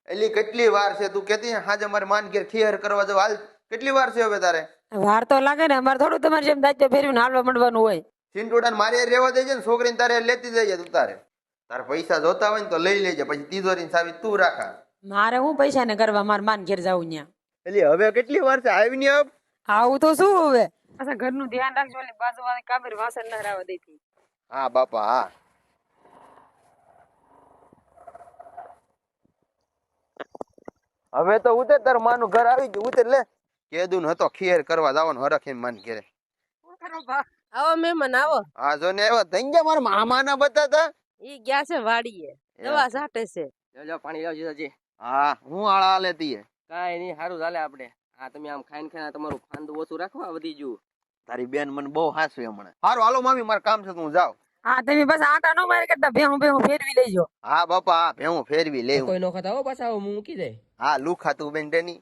એલી કેટલી વાર છે તું કેતી હાજે અમારે માન ઘેર ખીયર કરવા જવું હાલ કેટલી વાર છે હવે તારે વાર તો લાગે ને, અમારે થોડું તમારે જેમ દાયિત્વ ફેરવીને હાલવા માંડવાનું હોય. સિંટુડાને મારે રહેવા દેજે ને છોકરીને તારે લેતી જઈએ તું તારે પૈસા જોતા હોય ને તો લઈ લેજે પછી તિજોરીની ચાવી તું રાખા. મારે હું પૈસા ને કરવા, મારે માન ઘેર જવું ત્યાં. એલી હવે કેટલી વાર છે આવી ને અબ આવું તો શું હવે, પાછા ઘરનું ધ્યાન રાખજો, એટલે બાજુવાળી કાબર વાસણ ના રાવા દેતી. હા બાપા હા. હવે તો ઉતર તાર માનું ઘર આવી ગયું ઉતર લે કેદું હતો ખીર કરવા જવાનું હરખીને માન ઘેરે. આવો મહેમાન આવો. હા જો ને આવ્યા થઈ ગયા મારા મામા ના બતાતા ઈ ગયા છે વાડીએ, દવા છાંટે છે. જો પાણી લાવજો સાજી. હા હું આળા લેતી હે કાંઈ નહીં, સારું ચાલે આપણે. આ તમે આમ ખાઈને ખાઈને તમારું ફાંદું ઓછું રાખવા વધી ગયું. તારી બેન મને બહુ હાસવે હમણાં. હારું હાલો મામી મારે કામ છે તો હું જાઉં. હા તમે બસ આટા નો મારી કરતા ભેહું ભેહું ફેરવી લેજો. હા બાપા હા ભેહું ફેરવી લેવું. કોઈ નો ખાતા હો પાછા હું મૂકી દે. હા લુખા તું બેન તેની